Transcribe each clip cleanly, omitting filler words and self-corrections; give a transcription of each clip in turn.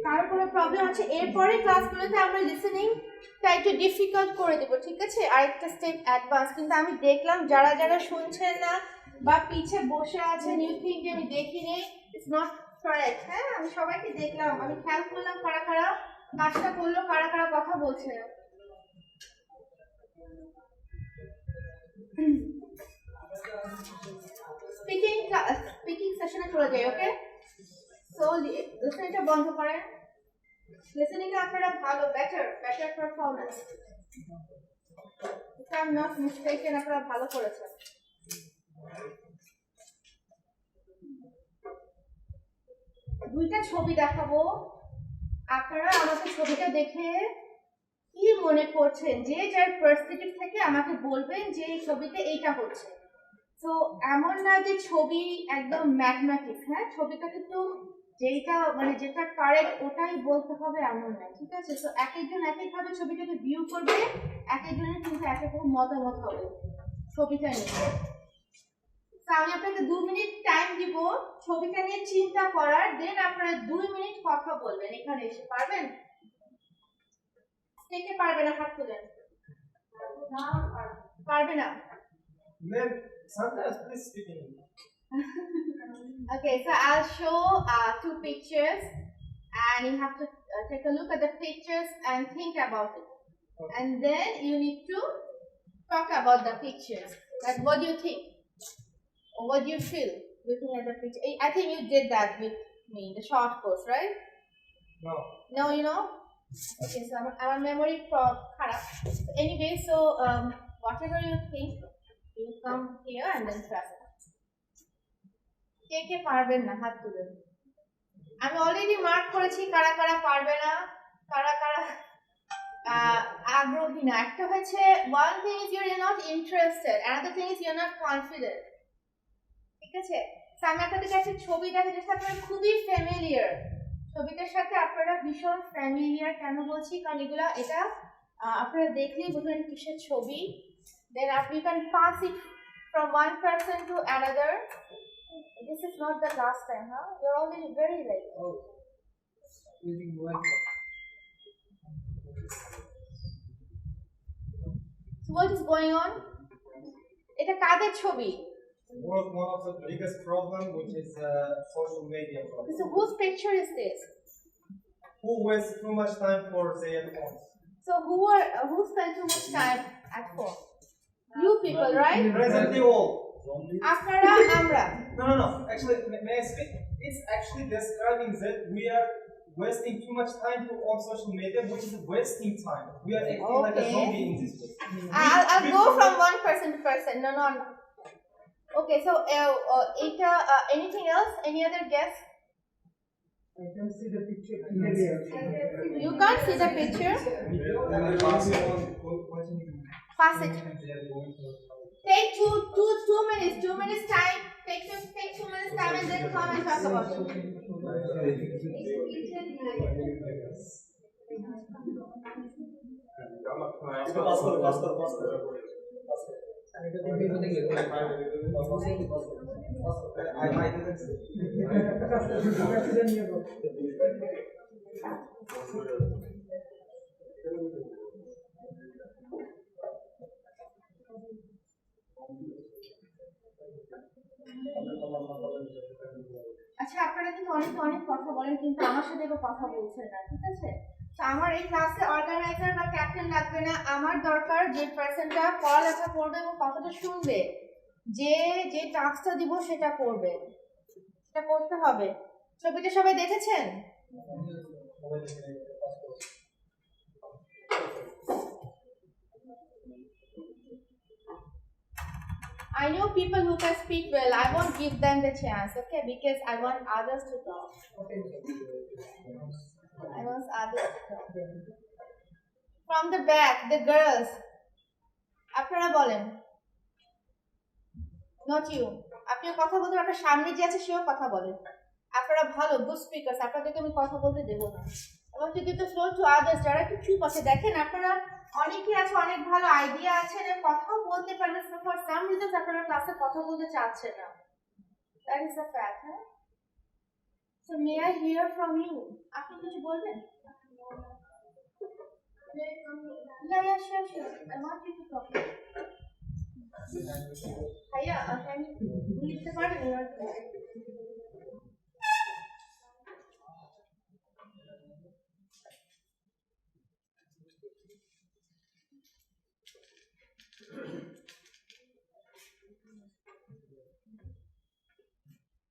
কারো কোনো প্রবলেম আছে? এরপরে ক্লাসগুলোতে আমরা লিসেনিংটা একটু ডিফিকাল্ট করে দেবো, ঠিক আছে? আরেকটা স্টেপ অ্যাডভান্স। কিন্তু আমি দেখলাম যারা যারা শুনছেন না বা পিছে বসে আছেন, ইউ থিঙ্ক যে আমি দেখিনি, ইটস নট কারেক্ট। হ্যাঁ, আমি সবাইকে দেখলাম, আমি খেয়াল করলাম কারা কারা কাজটা করলো, কারা কারা কথা বলছে। স্পিকিং সেশনে চলে যাই, ওকে? সো লিসেনিংটা বন্ধ করেন। লিসেনিং এ আপনারা ভালো, better performance, if I am not mistaken, আপনারা ভালো করেছেন। দুইটা ছবি দেখাবো, আপনারা আমাকে ছবিটা দেখে কি মনে করছেন, যে যার পার্সপেক্টিভ থেকে আমাকে বলবেন যে এই ছবিতে এইটা হচ্ছে। তো এমন না যে ছবি একদম ম্যাথমেটিক্স, হ্যাঁ, ছবিটা কিন্তু যেটা মানে যেটা কারেক্ট ওটাই বলতে হবে এমন নয়, ঠিক আছে? তো এক একজন এক একভাবে ছবিটাকে ভিউ করবে, এক একজনের কিন্তু এক এক মতামত হবে ছবিটা নিয়ে। আমি আপনাকে 2 মিনিট টাইম দিব ছবিটা নিয়ে চিন্তা করার, দেন আপনারা 2 মিনিট কথা বলবেন। এখানে এসে পারবেন? কে পারবে না হাত তুলেন। পারবে না? Ma'am, sometimes please speak in English. Okay, so I'll show 2 pictures and you have to take a look at the pictures and think about it. Okay. And then you need to talk about the pictures. Like, what do you think? Or what do you feel looking at the picture? I think you did that with me, the short course, right? No. No, you know? Okay, so our memory kharap. Anyway, so whatever you think, you come here and then press it. কে পারবেন না হাত তুলেন। আমি already mark করেছি কারা কারা পারবে না, কারা কারা আগ্রহী না। একটা হচ্ছে one thing is you're not interested, another thing is you're not confident, ঠিক আছে? তো আমি আপনাদের কাছে ছবি দেখাচ্ছি যেটা আপনারা খুবই ফ্যামিলিয়ার, ছবিটার সাথে আপনারা ভীষণ ফ্যামিলিয়ার। কেন বলছি? কারণ এগুলা এটা আপনারা দেখলেই বুঝবেন কিসের ছবি। Then you can pass it from one person to another. This is not the last time, huh? You're already very late. Oh. Using one. So what is going on? এটা কাদের ছবি? One of the biggest problem, which is social media problem. So whose picture is this? Who wastes too much time for their phones? So who spend too much time at phone? You people, right? Presently all. আপনারা, আমরা। No. Actually, may I speak? It's actually describing that we are wasting too much time on social media, which is wasting time. We are acting like a zombie in this way. I'll go from one person to person. No. Okay, so anything else? Any other guess? I can see the picture. You can't see the picture? Pass it. Take two minutes. 2 minutes time. Take 2 minutes time and then come and talk about it. আচ্ছা, আপনারা কিন্তু অনেক কথা বলেন কিন্তু আমার সাথে কেউ কথা বলছেন না, ঠিক আছে? তো আমার এই ক্লাসে অর্গানাইজার বা ক্যাপ্টেন লাগবে না, আমার দরকার যে পার্সনটা পড়ালেখা করবে এবং কথাটা শুনবে, যে টাস্কটা দিব সেটা করবে, সেটা করতে হবে। ছবিটা সবাই দেখেছেন? I know people who can speak well. I won't give them the chance, okay? Because I want others to talk. I want others to talk. From the back, the girls. আপনারা বলেন। Not you. আপনিও কথা বলতে, আপনার সামনে যে আছে সেও কথা বলেন। আপনারা ভালো, গুড স্পিকার্স, আপনাদেরকে আমি কথা বলতে দেবো না। এবং to give the floor to others, যারা একটু চুপ আছে। দেখেন আপনারা অনেকেই আছে, অনেক ভালো আইডিয়া আছে, কথাও বলতে পারেন, ফর সাম রিজনস আপনারা ক্লাসে কথা বলতে চাচ্ছেন না। দ্যাট ইজ আ ফ্যাক্ট, হ্যাঁ? So may I hear from you? আপনি কিছু বলবেন? Yeah, yeah, sure, sure. I want you to talk. ভাইয়া, can you লিখতে পারেন?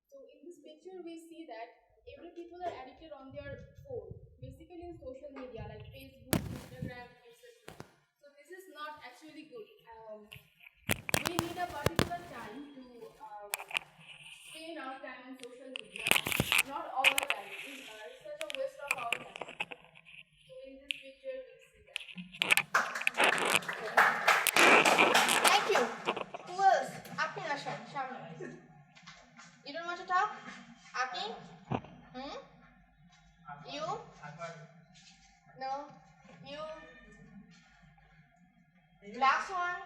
So in this picture, we see that every people are addicted on their phone, basically in social media like Facebook, Instagram, etc. So this is not actually good. We need a particular time to spend our time on social media, not all the time. It's such a waste of our time. So in this picture, we see that. Thank you. Who else? আপনি আসেন সামনে. You don't want to talk? আপনি? You? No. You? Last one.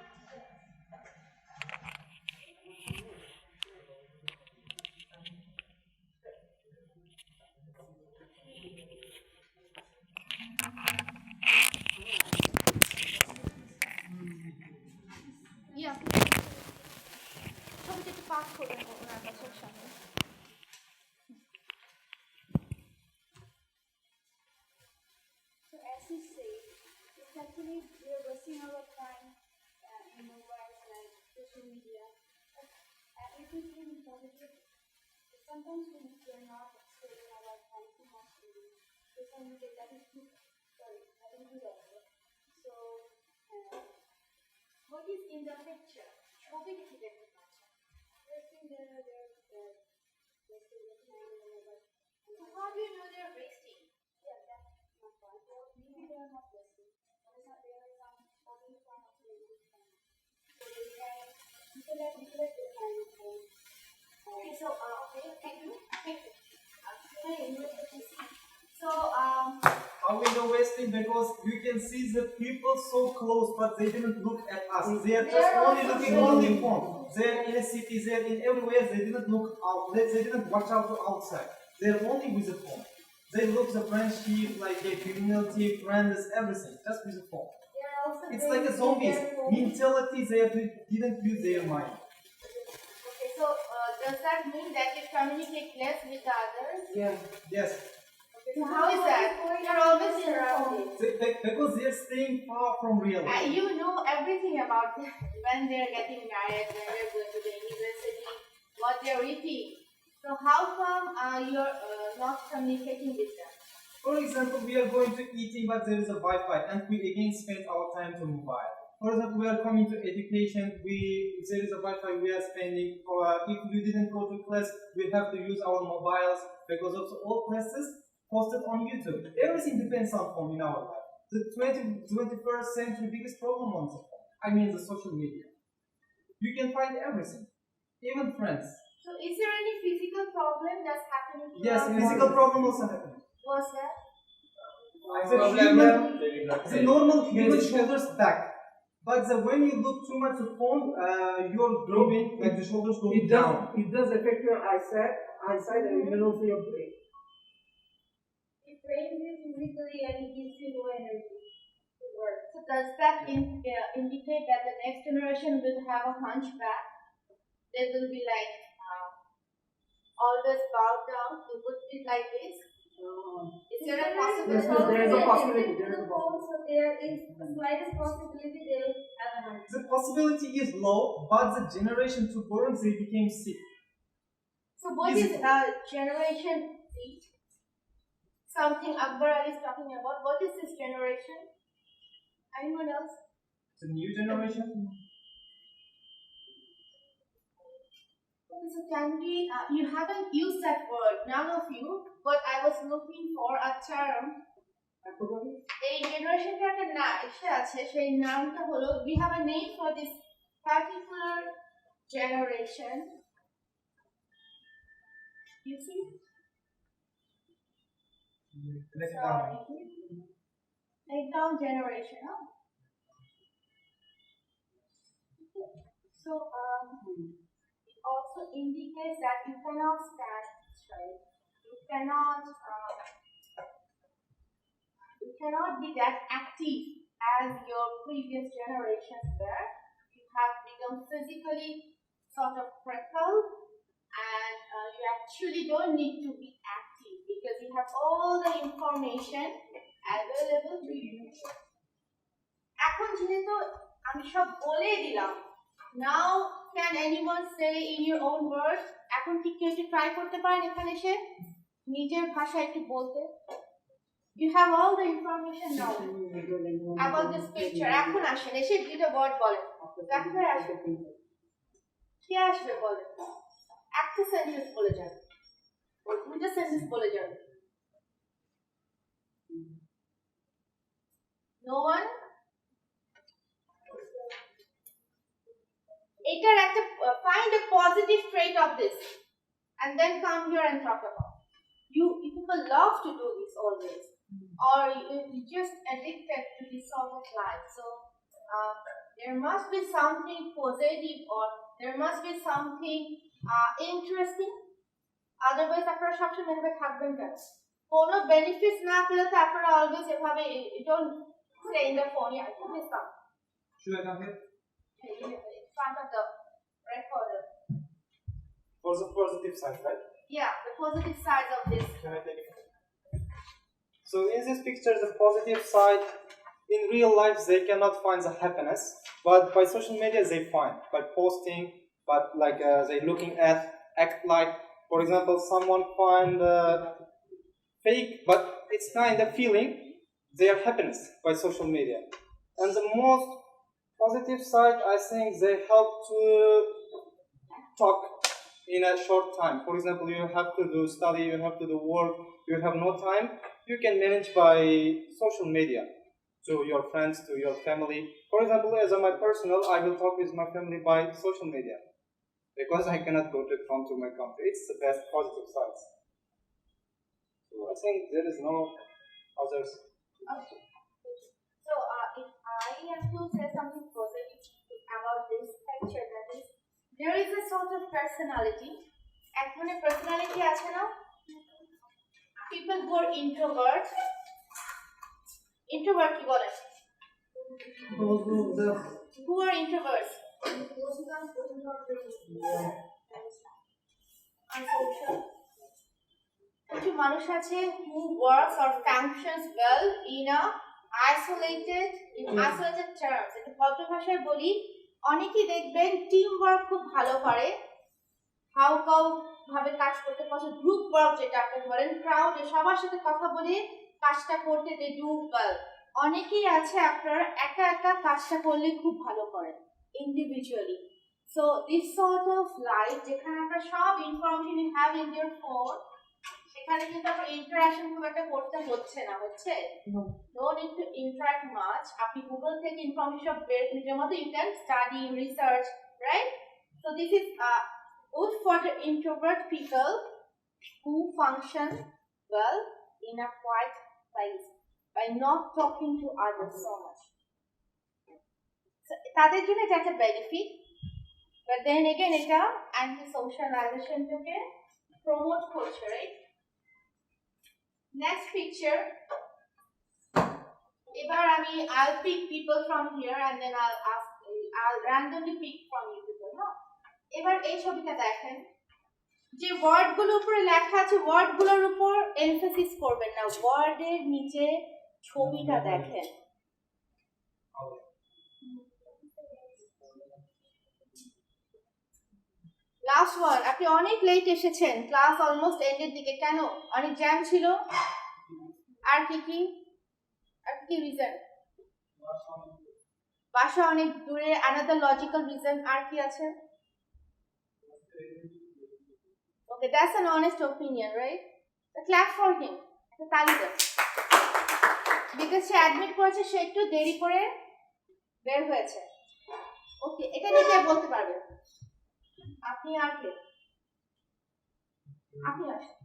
Yeah. ছবিটা একটু pass করবেন ওনার কাছে সামনে. So as you say, it's actually we are wasting our time in mobiles like social media. If we think positive, sometimes we are not spending our time too much in social media. That is good. Sorry, that is good also. So what is in the picture? ছবি দেখে দেখতে পাচ্ছেন. Wasting their wasting their time in mobile. So how do you know they're wasting? Yeah, that's my point. Or maybe they are not listening. There are some other form of language. So they can neglect their time. Okay, so okay, thank you. So How we know wasting? Because you can see the people so close, but they didn't look at us. They are just only looking on the phone. They are in a city, they are in everywhere. They didn't look out. They didn't watch out to outside. They are only with the phone. They look the friendship, like their community, friends, everything, just with the phone. It's like a zombies mentality. They didn't use their mind. okay, so does that mean that you communicate less with the others? Yeah. Yes. So how is that? You're always surrounded. Because they are staying far from real life. You know everything about them. When they're getting married, when they're going to the university, what they're eating. So how come you're not communicating with them? For example, we are going to eating, but there is a Wi-Fi, and we again spend our time to mobile. For example, we are coming to education, there is a Wi-Fi we are spending, or if we didn't go to class, we have to use our mobiles because of all classes posted on YouTube. Everything depends on phone in our life. The 21st century biggest problem on the phone. I mean the social media. You can find everything, even friends. So is there any physical problem that's happening to Yes, our physical body? problem also happening. What's that? The normal human shoulders back. But when you look too much at phone, you're dropping, like the shoulders go down. It does affect your eyesight and even also your brain. It drains you physically and it gives you no energy to work. So does that indicate that the next generation will have a hunchback? They will be like always bowed down. It would be like this. Is there a possibility? Yes, there is a possibility. There is a possibility. So there is the slightest possibility they will have a heart. The possibility is low, but the generation to born, they became sick. So what is generation Z? Something Akbar Ali is talking about. What is this generation? Anyone else? The new generation? Okay, so can we, you haven't used that word, none of you, but I was looking for a term. এই জেনারেশনটার একটা না এসে আছে, সেই নামটা হলো, we have a name for this particular generation. You see? Letdown generation, huh? So it also indicates that you cannot stand straight. You cannot you cannot be that active as your previous generations were. You have become physically sort of crippled, and you actually don't need to be active because you have all the information available to you. এখন যেহেতু আমি সব বলে দিলাম, now can anyone say in your own words, এখন কি কেউ একটু ট্রাই করতে পারেন এখানে এসে নিজের ভাষায় একটু বলতে? You have all the information now about this picture. এখন আসেন এসে দুটো ওয়ার্ড বলেন, দেখতে আসবে কে আসবে বলেন, একটা সেন্টেন্স বলে যান, দুটো সেন্টেন্স বলে যান। No one? এটার একটা find a positive trait of this and then come here and talk about. You people love to do this always, or you just addicted to this sort of life. So there must be something positive, or there must be something interesting. Otherwise আপনারা সবসময় এভাবে থাকবেন কেন? কোনো benefits না পেলে তো আপনারা always এভাবে don't stay in the phone. Yeah, put this down. Should I come here? In front of the recorder. For the positive side, right? Yeah, the positive side of this. Can I take it? So in this picture, the positive side, in real life, they cannot find the happiness, but by social media, they find by posting, but like they looking at, act like, for example, someone find fake, but it's kind of feeling their happiness by social media. And the most positive side, I think, they help to talk in a short time. For example, you have to do study, you have to do work, you have no time, you can manage by social media to your friends, to your family. For example, as a my personal, I will talk with my family by social media because I cannot go to my country. It's the best positive sides. So I think there is no others. Okay. So if I have to say something positive about this picture, that is, there is a sort of personality. এক ধরনের personality আছে না? People who are introvert. Introvert কি বলে? Who are introverts? Unsocial. কিছু মানুষ আছে who works or functions well in a isolated terms. এটা ভদ্র ভাষায় বলি, অনেকেই দেখবেন টিম ওয়ার্ক খুব ভালো করে, হাউ ভাবে কাজ করতে পছন্দ, গ্রুপ ওয়ার্ক যেটা আপনি বলেন, ক্রাউডে সবার সাথে কথা বলে কাজটা করতে দে ডু ওয়েল। অনেকেই আছে আপনার একা একা কাজটা করলে খুব ভালো করেন individually. So this sort of life যেখানে আপনার সব information you have in your phone, সেখানে কিন্তু আপনার ইন্টারাকশন খুব একটা করতে হচ্ছে না, হচ্ছে no need to interact much. আপনি গুগল থেকে ইনফরমেশন বের নিজের মতো you can study research, right? So this is good for the introvert people who function well in a quiet place by not talking to others so much. So তাদের জন্য এটা একটা benefit, but then again এটা anti-socialization থেকে promote করছে, right? Next picture. এবার আমি I'll pick people from here and then I'll randomly pick from you people, no? এবার এই ছবিটা দেখেন, যে ওয়ার্ডগুলোর উপরে লেখা আছে ওয়ার্ডগুলোর উপর এমফাসিস করবেন না, ওয়ার্ডের নিচে ছবিটা দেখেন। লাস্ট ওয়ান, আপনি অনেক লেট এসেছেন, ক্লাস অলমোস্ট এন্ডের দিকে, কেন? অনেক জ্যাম ছিল, আর কি রিজন? বাসা অনেক দূরে, অ্যানাদার লজিক্যাল রিজন, আর কি আছে? Okay, that's an honest opinion, right? So clap for him. একটা তালি দেন। Because সে অ্যাডমিট করেছে, সে একটু দেরি করে বের হয়েছে। ওকে, এটা নিয়ে কে বলতে পারবে? আপনি আর কে? আপনি আসেন।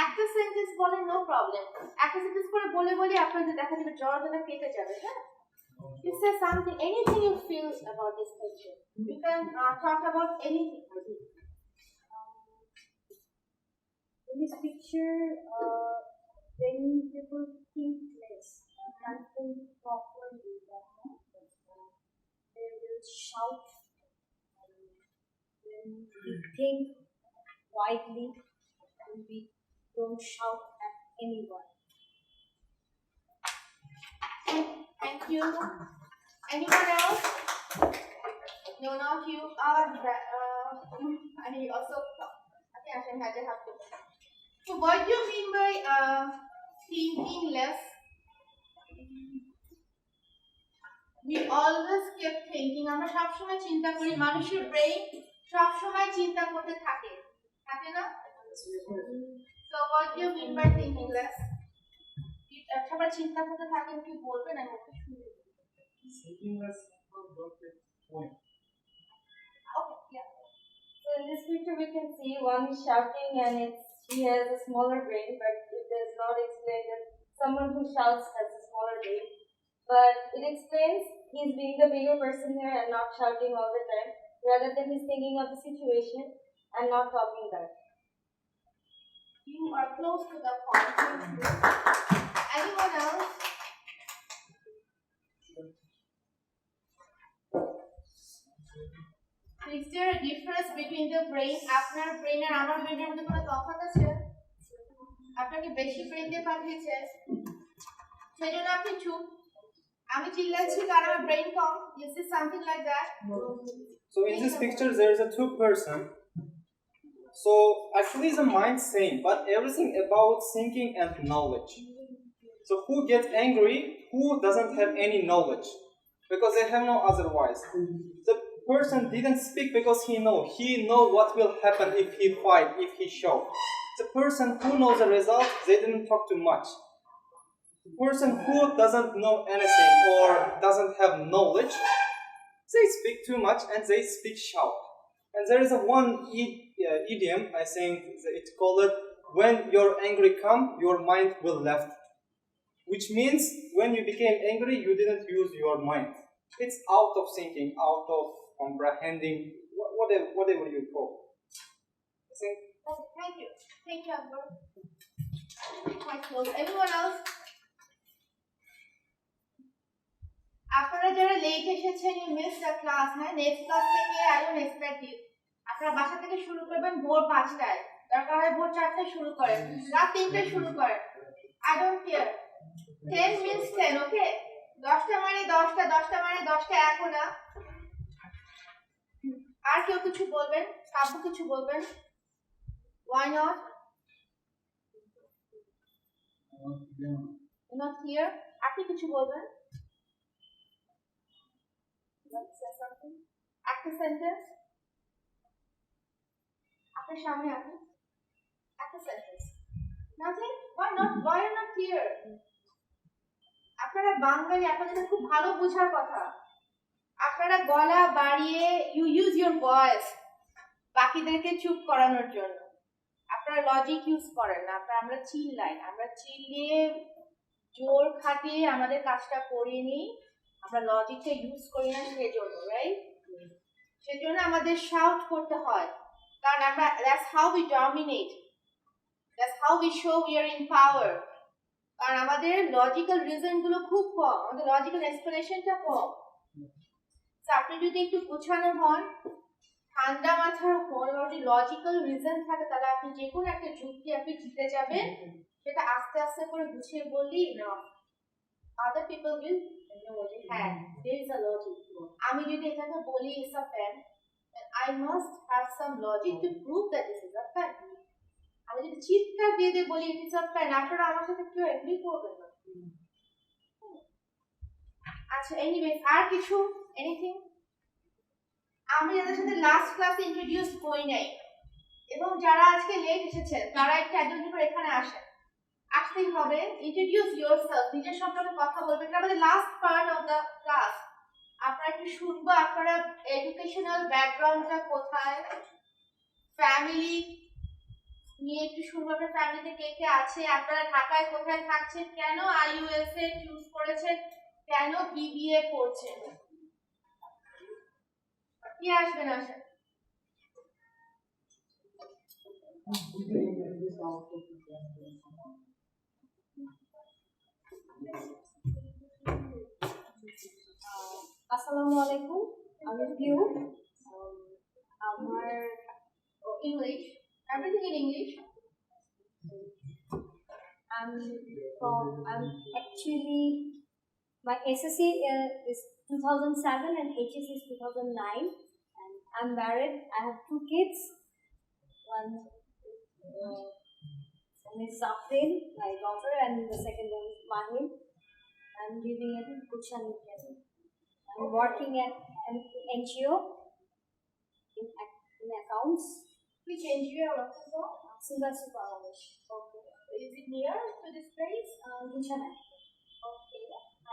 একটা সেন্টেন্স বলে নো প্রবলেম, একটা সেন্টেন্স করে বলে আপনাদের দেখা যাবে জ্বর কেটে যাবে, হ্যাঁ? You say something, anything you feel about this picture. You can talk about anything. In this picture, when people think less, nothing properly, they will shout. When we think widely, and we don't shout at anyone. Thank you. Anyone else? No, not you. And you also. Okay, I think I have to. So, what do you mean by thinking less? We always keep thinking. আমরা সবসময় চিন্তা করি, মানুষের brain সবসময় চিন্তা করতে থাকে, থাকে না? So, what do you mean by thinking less? একবার চিন্তা করতে থাকেন, কি বলবেন আমি ওকে শুনতে দিই। Thinking less don't get point. Okay, yeah. So in this picture we can see one is shouting and he has a smaller brain, but it does not explain that someone who shouts has a smaller brain. But it explains he's being the bigger person here and not shouting all the time, rather than he's thinking of the situation and not talking back. You are close to the point. Anyone else? Is there a difference between the brain? আপনার brain আর আমার ব্রেনের মধ্যে কোনো তফাৎ আছে? আপনাকে বেশি brain দিয়ে পাঠিয়েছে, সেজন্য আপনি চুপ। আমি চিল্লাচ্ছি কারণ আমার brain com. Is it something like that? So in this picture there is a two person. So actually the mind same, but everything about thinking and knowledge. So who gets angry? Who doesn't have any knowledge? Because they have no otherwise. The person didn't speak because he know what will happen if he fight, if he shout. The person who knows the result, they didn't talk too much. The person who doesn't know anything or doesn't have knowledge, they speak too much and they speak shout. And there is a one idiom, I think it's called, when your angry come, your mind will left. Which means when you became angry, you didn't use your mind. It's out of thinking, out of comprehending, whatever you call. I think. Okay, thank you. Thank you, Akbar. Quite close. Anyone else? আপনারা যারা late এসেছেন, you missed the class, হ্যাঁ? Next class থেকে I don't expect you. আপনারা বাসা থেকে শুরু করবেন ভোর 5টায়, দরকার হয় ভোর 4টায় শুরু করেন, রাত 3টায় শুরু করেন। I don't care. 10 means 10, okay? 10টা মানে 10টা, 10টা মানে 10টা, এখন না। আর কেউ কিছু বলবেন? কাব্য কিছু বলবেন? Why not? Not here. আপনি কিছু বলবেন? Let's say something. একটা sentence. আপনার সামনে আপনি একটা sentence. Nothing? Why not? Why are not here? আপনারা বাঙালি, আপনাদের খুব ভালো বোঝার কথা। আপনারা গলা বাড়িয়ে you use your voice বাকিদেরকে চুপ করানোর জন্য। আপনারা লজিক ইউজ করেন না, আমরা চিল্লাই, আমরা চিল্লিয়ে জোর খাটিয়ে আমাদের কাজটা করিয়ে নিই, আমরা লজিকটা ইউজ করি না সেজন্য, রাইট? সেজন্য আমাদের শাউট করতে হয়, কারণ আমরা that's how we dominate, that's how we show we are in power. কারণ আমাদের লজিক্যাল রিজন গুলো খুব কম, আমাদের লজিক্যাল এক্সপ্লেনেশনটা কম। আপনি যদি একটু গোছানো হন, ঠান্ডা মাথার হন, যদি লজিক্যাল রিজন থাকে, তাহলে আপনি যে কোনো একটা যুক্তি আপনি জিতে যাবেন। সেটা আস্তে আস্তে করে গুছিয়ে বললেই না, other people will know যে হ্যাঁ there is a logic. আমি যদি এখানে বলি it's a pen, then I must have some logic to prove that this is a pen. আমি যদি চিৎকার দিয়ে দিয়ে বলি it is a pen, আপনারা আমার সাথে কেউ এগ্রি করবেন না। আচ্ছা, এনিওয়ে, আর কিছু এনিথিং? আমি যাদের সাথে লাস্ট ক্লাসে ইন্ট্রোডিউস করি নাই এবং যারা আজকে লেট এসেছেন, তারা একটু একজন করে এখানে আসেন, আসতেই হবে। ইন্ট্রোডিউস ইয়োরসেলফ, নিজের সম্পর্কে কথা বলবেন। এটা আমাদের last part of the class. আপনারা একটু শুনবো আপনারা এডুকেশনাল ব্যাকগ্রাউন্ডটা কোথায়, ফ্যামিলি নিয়ে একটু শুনবো, আপনার ফ্যামিলিতে কে কে আছে, আপনারা ঢাকায় কোথায় থাকছেন, কেন IUSA চুজ করেছেন, কেন বিবিএ পড়ছেন? কি আসবেন আসেন? Assalamu alaikum. I'm with you. Our English. Everything in English. I'm actually my SSC is 2007 and HSC is 2009, and I'm married. I have 2 kids. One is Safin, my daughter, and the second one is Mahim. I'm living at Kushan. I'm working at an NGO in accounts. Which NGO are working for? Sikder Supervision. Okay. Is it near to this place? Kushan. Okay.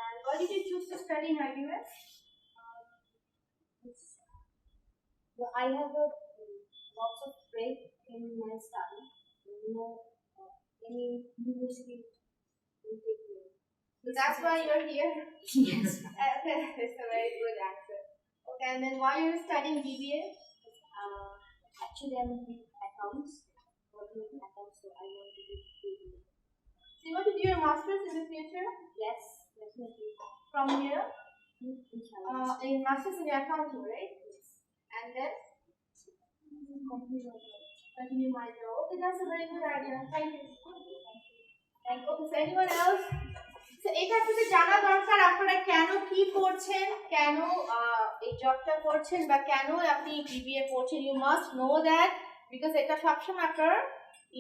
And why did you choose to study in IUS? I have a lots of break in my study. Any university will take me. So that's why you're here. Yes. Okay, it's a very good answer. Okay, and then why you're studying BBA? Actually, I'm in accounts. Working in accounts, so I want to do BBA. So you want to do your master's in the future? Yes, definitely. From here? Inshallah. In master's in accounting, right? And then continue my job. Okay, that's a very good idea. Thank you. And okay, so anyone else? So এটা আপনাদের জানা দরকার আপনারা কেন কি করছেন, কেন এই জবটা করছেন বা কেন আপনি বিবিএ পড়ছেন। You must know that, because এটা সবসময় আপনার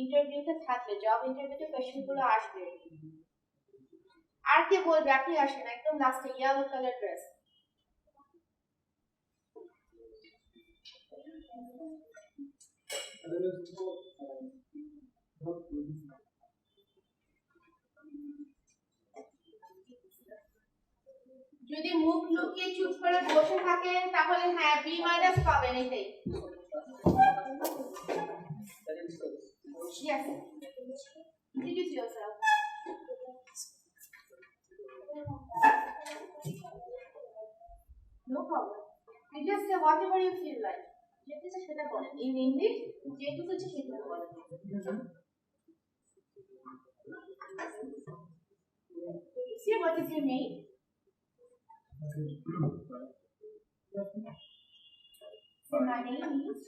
ইন্টারভিউতে থাকবে, জব ইন্টারভিউতে কোয়েশ্চেনগুলো আসবে। আর কে বলবে? আপনি আসেন একদম লাস্টে, ইয়েলো কালার ড্রেস। যদি মুখ লুকিয়ে চুপ করে বসে থাকেন তাহলে হ্যাঁ বি মাইনাস পাবেন এটাই। Yes. Introduce yourself. No problem. You just say whatever you feel like. যেটা সেটা বলেন। In English, যেটুকু ইচ্ছে সেটুকু বলেন। See, what is your name? So my name is.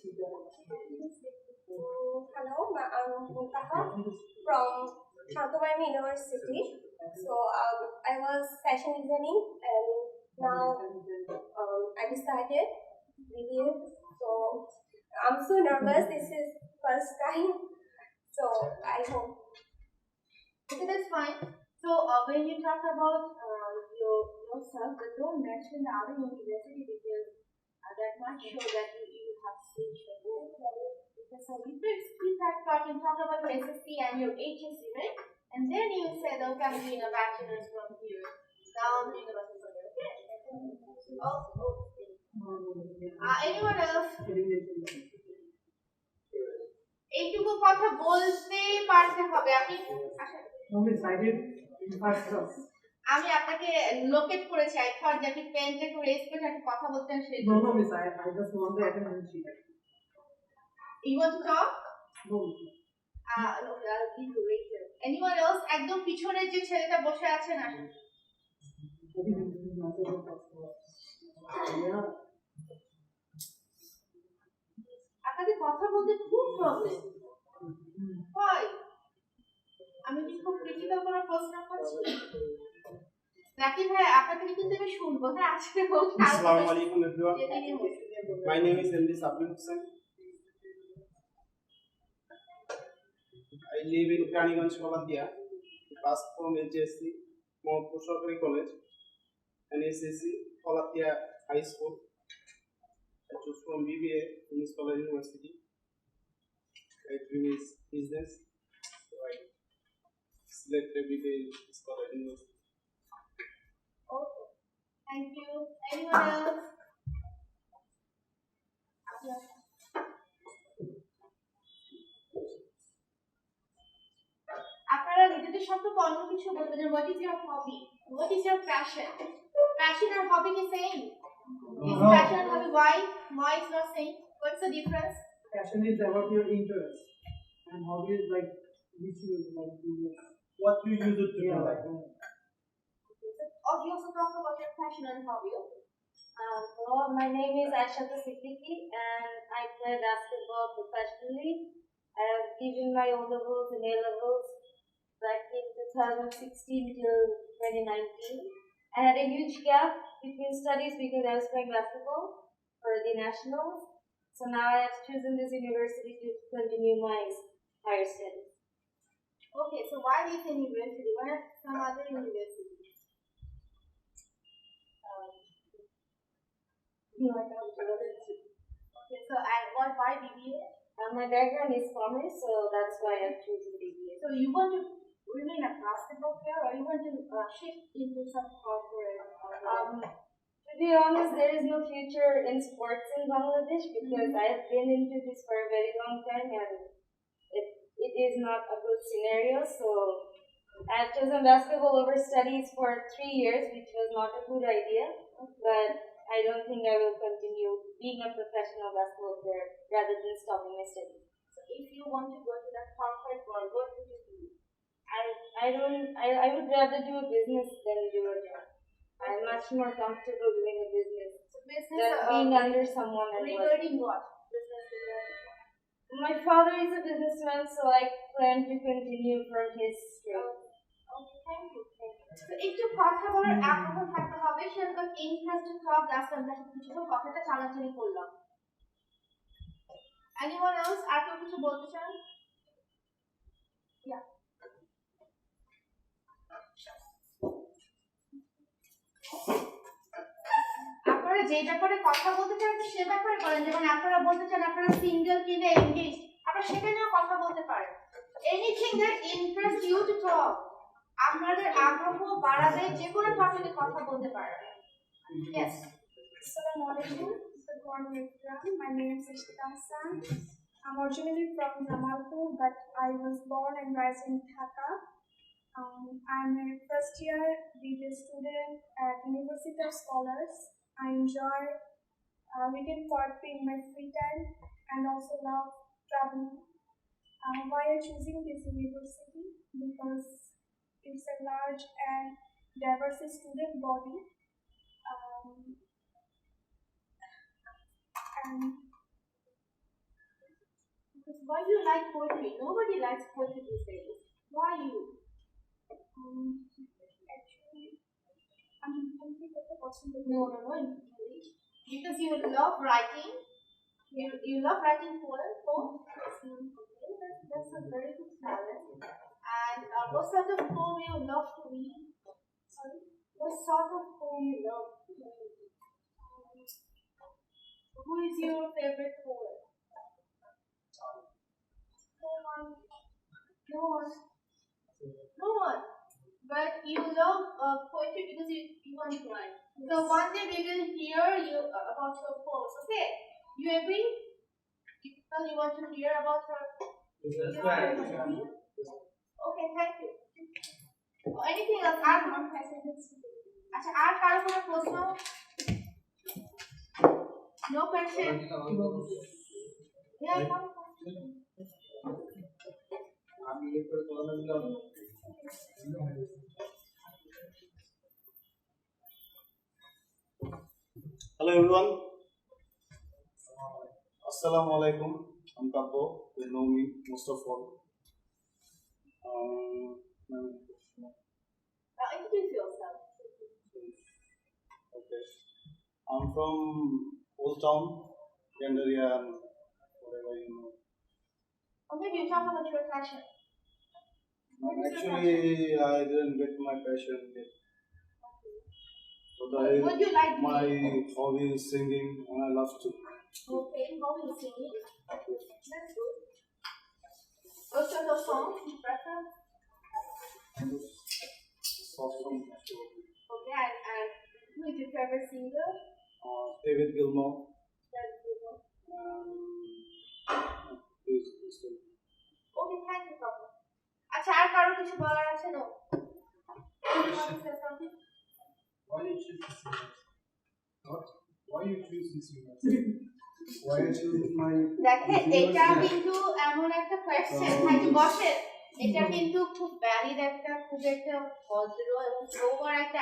Hello, I'm Muntaha from Shantavarma University. So I was fashion designing and now I decided BBA. So I'm so nervous. This is first time. So I hope. Okay, that's fine. So when you talk about yourself, but don't mention the other university because that might show that you have switched your goal. Because so you first keep that part and talk about your SSC and your HSC, right? And then you said, okay, I'm doing a bachelor's from here. Now I'm doing a master's from here. Okay. Anyone else? এইটুকু কথা বলতে পারতে হবে। আপনি আমি আপনাকে locate করেছি। I thought যে আপনি পেনটা একটু রেজ করে একটা কথা বলতেন সেই। No, miss, I just want to attend and see. You want to talk? No. No, I'll give you later. Anyone else? একদম পিছনের যে ছেলেটা বসে আছেন আসেন। আপনাদের কথা বলতে খুব প্রবলেম হয়। আমি কি খুব ক্রিটিক্যাল কোনো প্রশ্ন করছি নাকি? ভাই আপনাদের কিন্তু আমি শুনবো। হ্যাঁ, আজকে হোক। Assalamu alaikum everyone. My name is MD Sabir Hussain. I live in Raniganj, Kabadia. Passed from HSC, Mohapur Sarkari College, and SSC, Kabadia High School. I chose from BBA in Scholar University. My dream is business, so I selected BBA in Scholar University. Okay. Thank you. Anyone else? আপনারা নিজেদের সম্পর্কে অন্য কিছু বলবেন। What is your hobby? What is your passion? passion and hobby is same. Is No. passion and hobby why? Why it's not same? What's the difference? Passion is about your interest, and hobby is like which you like do. What you use it to do? Yeah, Like, Oh, you also talk about your passion and hobby. Hello, my name is Shafinaz and I play basketball professionally. I have given my O levels and A levels back in 2016 till 2019. I had a huge gap between studies because I was playing basketball for the nationals. So now I have chosen this university to continue my higher studies. Okay, so why this university? Why not some other university? Okay, so and why BBA? My background is commerce, so that's why I've chosen BBA. So you want to remain a basketball player, or you want to shift into some corporate? To be honest, there is no future in sports in Bangladesh because I have been into this for a very long time and it is not a good scenario. So I've chosen basketball over studies for 3 years, which was not a good idea. But I don't think I will continue being a professional basketball player rather than stopping my studies. So if you want to go to the corporate world, what would you do? I would rather do a business than do a job. I'm much more comfortable doing a business So business than being under someone and working. regarding what? Business regarding what? My father is a businessman, so I plan to continue from his stream. Okay, thank you. তো একটু কথা বলার আগ্রহ থাকতে হবে, সেরকম interest টক রাস্তা আমরা কিছু কথাটা চালাচালি করলাম। Anyone else আর কেউ কিছু বলতে চান? Yeah. আপনারা যে ব্যাপারে কথা বলতে চান সে ব্যাপারে বলেন, যেমন আপনারা বলতে চান আপনারা সিঙ্গেল কিংবা এনগেজ, আপনারা সেটা নিয়েও কথা বলতে পারেন। Anything that interest you to talk, আপনাদের আগ্রহ বাড়াবে যে কোনো টপিকে কথা বলতে পারেন। Yes. Assalamu alaikum. Good morning, everyone. My name is Shafinaz. I'm originally from Jamalpur, but I was born and raised in Dhaka. I'm a first year BBA student at University of Scholars. I enjoy reading poetry in my free time and also love traveling. Why I'm choosing this university? Because it's a large and diverse student body. And Because why do you like poetry? Nobody likes poetry these days. Why you? actually, I'm complete with the person. No, English. Because you love writing. You love writing poems. Okay, that's a very good talent. And what sort of poem you love to read? Sorry, what sort of poem you love to read? Who is your favorite poet? No one. No one. But you love poetry because you want to write. So one day we will hear you about your poems. Okay? You agree? Because you want to hear about her. that's right. Okay, thank you. Anything else? আর কোনো আচ্ছা আর কারো কোনো প্রশ্ন? No question? Yeah, come. Hello everyone. Assalamu alaikum. I'm Kabbo. You know me most of all. Introduce yourself. Okay. I'm from Old Town, Gandaria, and whatever you know. Or maybe you talk about your passion. Actually, I didn't get my passion yet. But What do you like to my do? hobby is singing, and I love to. Okay, how are you singing? That's good. What sort of songs you prefer? Soft song. Okay, and who is your favorite singer? David Gilmour. That's good. Okay, thank you, Papa. আচ্ছা আর কারো কিছু বলার আছে না? Why you choose this university? What? Why you choose this university? Why you choose my দেখেন এটা university? কিন্তু এমন একটা কোয়েশ্চেন হয়তো বসে এটা কিন্তু খুব ভ্যালিড একটা খুব একটা ভদ্র এবং সোবার একটা